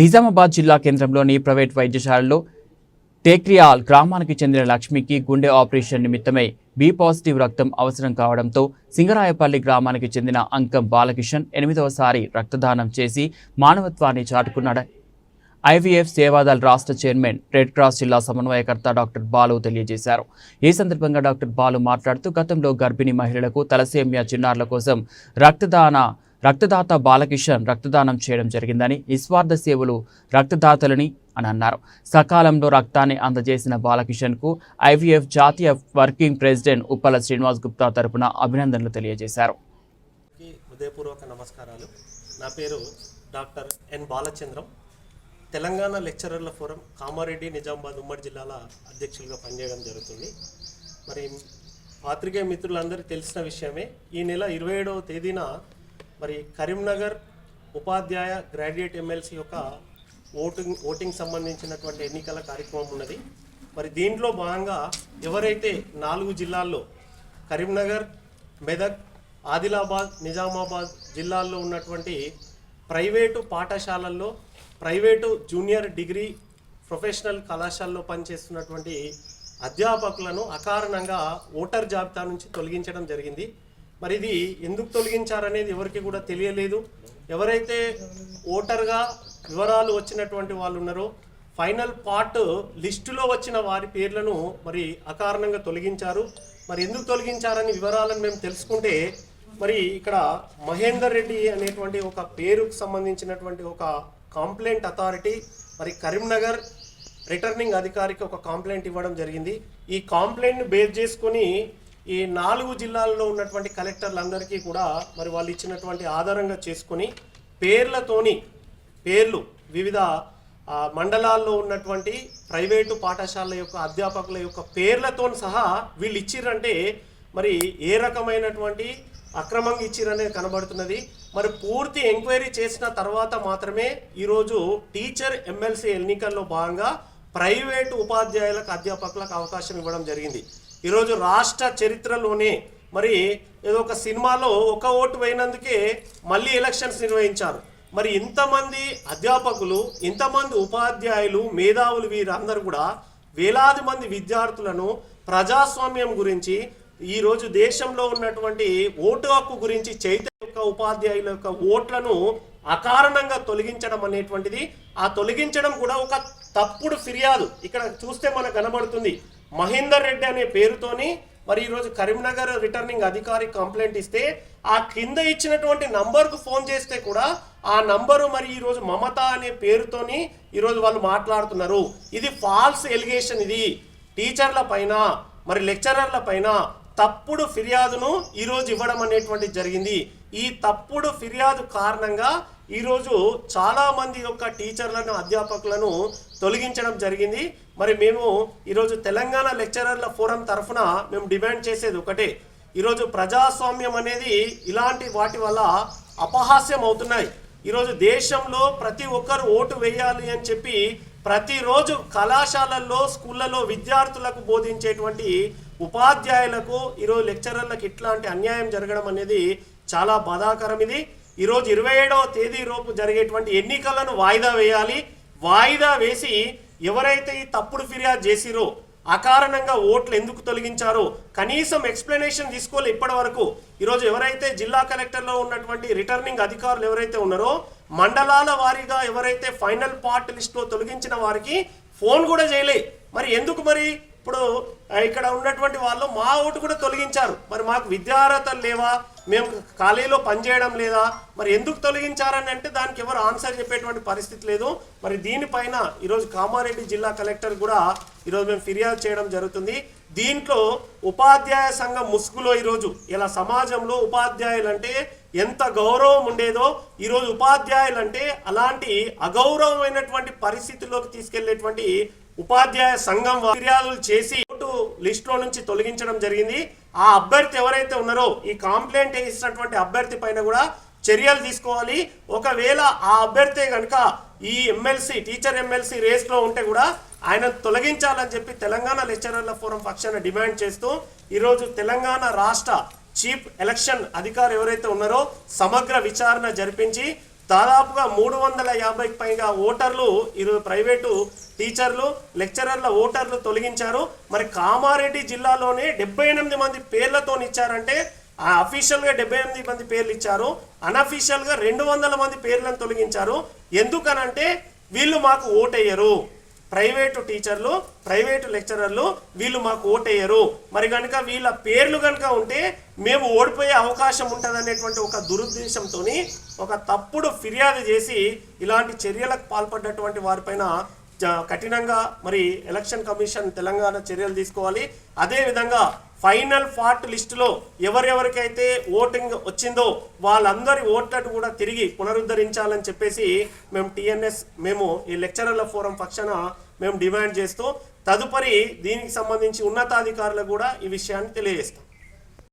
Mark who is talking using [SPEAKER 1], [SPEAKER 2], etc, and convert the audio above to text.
[SPEAKER 1] నిజామాబాద్ జిల్లా కేంద్రంలోని ప్రైవేట్ వైద్యశాలలో టేక్రియాల్ గ్రామానికి చెందిన లక్ష్మికి గుండె ఆపరేషన్ నిమిత్తమై బి పాజిటివ్ రక్తం అవసరం కావడంతో సింగరాయపల్లి గ్రామానికి చెందిన అంకం బాలకిషన్ 8వసారి రక్తదానం చేసి మానవత్వాన్ని చాటుకున్నాడు. ఐవీఎఫ్ సేవాదల్ రాష్ట్ర చైర్మన్, రెడ్ క్రాస్ జిల్లా సమన్వయకర్త డాక్టర్ బాలు తెలియజేశారు. ఈ సందర్భంగా డాక్టర్ బాలు మాట్లాడుతూ గతంలో గర్భిణీ మహిళలకు తలసేమియా చిన్నారుల కోసం రక్తదాత బాలకిషన్ రక్తదానం చేయడం జరిగిందని, నిస్వార్థ సేవలు రక్తదాతలని అని అన్నారు. సకాలంలో రక్తాన్ని అందజేసిన బాలకిషన్కు ఐవీఎఫ్ జాతీయ వర్కింగ్ ప్రెసిడెంట్ ఉప్పల శ్రీనివాస్ గుప్తా తరపున అభినందనలు తెలియజేశారు.
[SPEAKER 2] హృదయపూర్వక నమస్కారాలు. నా పేరు డాక్టర్ ఎన్ బాలచంద్రం. తెలంగాణ లెక్చరర్ల ఫోరం కామారెడ్డి నిజామాబాద్ ఉమ్మడి జిల్లాల అధ్యక్షులుగా పనిచేయడం జరుగుతుంది. మరి పాత్రికేయ మిత్రులందరికీ తెలిసిన విషయమే, ఈ నెల 27వ తేదీన మరి కరీంనగర్ ఉపాధ్యాయ గ్రాడ్యుయేట్ ఎమ్మెల్సీ యొక్క ఓటింగ్ సంబంధించినటువంటి ఎన్నికల కార్యక్రమం ఉన్నది. మరి దీంట్లో భాగంగా ఎవరైతే 4 జిల్లాల్లో కరీంనగర్, మెదక్, ఆదిలాబాద్, నిజామాబాద్ జిల్లాల్లో ఉన్నటువంటి ప్రైవేటు పాఠశాలల్లో, ప్రైవేటు జూనియర్ డిగ్రీ ప్రొఫెషనల్ కళాశాలలో పనిచేస్తున్నటువంటి అధ్యాపకులను అకారణంగా ఓటర్ జాబితా నుంచి తొలగించడం జరిగింది. మరి ఇది ఎందుకు తొలగించారనేది ఎవరికి కూడా తెలియలేదు. ఎవరైతే ఓటర్గా వివరాలు వచ్చినటువంటి వాళ్ళు ఉన్నారో ఫైనల్ పార్ట్ లిస్టులో వచ్చిన వారి పేర్లను మరి అకారణంగా తొలగించారు. మరి ఎందుకు తొలగించారని వివరాలను మేము తెలుసుకుంటే, మరి ఇక్కడ మహేందర్ రెడ్డి అనేటువంటి ఒక పేరుకు సంబంధించినటువంటి ఒక కంప్లైంట్ అథారిటీ మరి కరీంనగర్ రిటర్నింగ్ అధికారికి ఒక కంప్లైంట్ ఇవ్వడం జరిగింది. ఈ కంప్లైంట్ను బేస్ చేసుకొని ఈ 4 జిల్లాల్లో ఉన్నటువంటి కలెక్టర్లందరికీ కూడా మరి వాళ్ళు ఇచ్చినటువంటి ఆధారంగా చేసుకొని పేర్లు వివిధ మండలాల్లో ఉన్నటువంటి ప్రైవేటు పాఠశాలల యొక్క అధ్యాపకుల యొక్క పేర్లతో సహా వీళ్ళు ఇచ్చిర్రంటే మరి ఏ రకమైనటువంటి అక్రమంగా ఇచ్చిరనేది కనబడుతున్నది. మరి పూర్తి ఎంక్వైరీ చేసిన తర్వాత మాత్రమే ఈరోజు టీచర్ ఎమ్మెల్సీ ఎన్నికల్లో భాగంగా ప్రైవేటు ఉపాధ్యాయులకు అధ్యాపకులకు అవకాశం ఇవ్వడం జరిగింది. ఈరోజు రాష్ట్ర చరిత్రలోనే మరి ఏదో ఒక సినిమాలో ఒక ఓటు వేయినందుకే మళ్ళీ ఎలక్షన్స్ నిర్వహించారు. మరి ఇంతమంది అధ్యాపకులు, ఇంతమంది ఉపాధ్యాయులు, మేధావులు వీరందరూ కూడా వేలాది మంది విద్యార్థులను ప్రజాస్వామ్యం గురించి, ఈరోజు దేశంలో ఉన్నటువంటి ఓటు హక్కు గురించి చైతన్య యొక్క ఉపాధ్యాయుల యొక్క ఓట్లను అకారణంగా తొలగించడం అనేటువంటిది, ఆ తొలగించడం కూడా ఒక తప్పుడు ఫిర్యాదు. ఇక్కడ చూస్తే మనకు కనబడుతుంది, మహేందర్ రెడ్డి అనే పేరుతోని మరి ఈరోజు కరీంనగర్ రిటర్నింగ్ అధికారి కంప్లైంట్ ఇస్తే ఆ కింద ఇచ్చినటువంటి నంబర్కు ఫోన్ చేస్తే కూడా ఆ నంబరు మరి ఈరోజు మమత అనే పేరుతోని ఈరోజు వాళ్ళు మాట్లాడుతున్నారు. ఇది ఫాల్స్ ఎలిగేషన్. ఇది టీచర్ల పైన మరి లెక్చరర్ల పైన తప్పుడు ఫిర్యాదును ఈరోజు ఇవ్వడం అనేటువంటి జరిగింది. ఈ తప్పుడు ఫిర్యాదు కారణంగా ఈరోజు చాలామంది యొక్క టీచర్లను, అధ్యాపకులను తొలగించడం జరిగింది. మరి మేము ఈరోజు తెలంగాణ లెక్చరర్ల ఫోరం తరఫున మేము డిమాండ్ చేసేది ఒకటే, ఈరోజు ప్రజాస్వామ్యం అనేది ఇలాంటి వాటి వల్ల అపహాస్యం అవుతున్నాయి. ఈరోజు దేశంలో ప్రతి ఒక్కరు ఓటు వేయాలి అని చెప్పి ప్రతిరోజు కళాశాలల్లో, స్కూళ్ళలో విద్యార్థులకు బోధించేటువంటి ఉపాధ్యాయులకు, ఈరోజు లెక్చరర్లకు ఇట్లాంటి అన్యాయం జరగడం అనేది చాలా బాధాకరం. ఇది ఈరోజు 27వ తేదీ లోపు జరిగేటువంటి ఎన్నికలను వాయిదా వేయాలి. వాయిదా వేసి ఎవరైతే ఈ తప్పుడు ఫిర్యాదు చేసిరో, అకారణంగా ఓట్లు ఎందుకు తొలగించారో కనీసం ఎక్స్ప్లెనేషన్ తీసుకోవాలి ఇప్పటి వరకు. ఈరోజు ఎవరైతే జిల్లా కలెక్టర్లో ఉన్నటువంటి రిటర్నింగ్ అధికారులు ఎవరైతే ఉన్నారో, మండలాల వారీగా ఎవరైతే ఫైనల్ పార్ట్ లిస్ట్లో తొలగించిన వారికి ఫోన్ కూడా చేయలే. మరి ఎందుకు? మరి ఇప్పుడు ఇక్కడ ఉన్నటువంటి వాళ్ళు మా ఓటు కూడా తొలగించారు. మరి మాకు విద్యార్హతలు లేవా, మేము ఖాళీలో పనిచేయడం లేదా, మరి ఎందుకు తొలగించారని అంటే దానికి ఎవరు ఆన్సర్ చెప్పేటువంటి పరిస్థితి లేదు. మరి దీనిపైన ఈరోజు కామారెడ్డి జిల్లా కలెక్టర్ కూడా ఈరోజు మేము ఫిర్యాదు చేయడం జరుగుతుంది. దీంట్లో ఉపాధ్యాయ సంఘం ముసుగులో ఈరోజు ఇలా సమాజంలో ఉపాధ్యాయులంటే ఎంత గౌరవం ఉండేదో, ఈరోజు ఉపాధ్యాయులంటే అలాంటి అగౌరవమైనటువంటి పరిస్థితుల్లోకి తీసుకెళ్లేటువంటి ఉపాధ్యాయ సంఘం ఫిర్యాదులు చేసి ఓటు లిస్టులో నుంచి తొలగించడం జరిగింది. ఆ అభ్యర్థి ఎవరైతే ఉన్నారో, ఈ కంప్లైంట్ వేసినటువంటి అభ్యర్థి పైన కూడా చర్యలు తీసుకోవాలి. ఒకవేళ ఆ అభ్యర్థి కనుక ఈ ఎమ్మెల్సీ, టీచర్ ఎమ్మెల్సీ రేస్లో ఉంటే కూడా ఆయన తొలగించాలని చెప్పి తెలంగాణ లెక్చరర్ల ఫోరం పక్షాన డిమాండ్ చేస్తూ ఈరోజు తెలంగాణ రాష్ట్ర చీఫ్ ఎలక్షన్ అధికారి ఎవరైతే ఉన్నారో సమగ్ర విచారణ జరిపించి దాదాపుగా 350కి పైగా ఓటర్లు ప్రైవేటు టీచర్లు లెక్చరర్ల ఓటర్లు తొలగించారు. మరి కామారెడ్డి జిల్లాలోనే 78 మంది పేర్లతో ఇచ్చారంటే అఫీషియల్గా 78 మంది పేర్లు ఇచ్చారు, అన్అఫీషియల్గా 200 మంది పేర్లను తొలగించారు. ఎందుకనంటే వీళ్ళు మాకు ఓటేయరు, ప్రైవేటు టీచర్లు ప్రైవేటు లెక్చరర్లు వీళ్ళు మాకు ఓటేయరు, మరి కనుక వీళ్ళ పేర్లు కనుక ఉంటే మేము ఓడిపోయే అవకాశం ఉంటుందనేటువంటి ఒక దురుద్దేశంతో ఒక తప్పుడు ఫిర్యాదు చేసి ఇలాంటి చర్యలకు పాల్పడ్డటువంటి వారిపైన కఠినంగా మరి ఎలక్షన్ కమిషన్ తెలంగాణ చర్యలు తీసుకోవాలి. అదేవిధంగా ఫైనల్ ఫార్ట్ లిస్టులో ఎవరెవరికైతే ఓటింగ్ వచ్చిందో వాళ్ళందరి ఓట్లను కూడా తిరిగి పునరుద్ధరించాలని చెప్పేసి మేము ఈ లెక్చరర్ల ఫోరం పక్షాన మేము డిమాండ్ చేస్తూ తదుపరి దీనికి సంబంధించి ఉన్నతాధికారులకు కూడా ఈ విషయాన్ని తెలియజేస్తాం.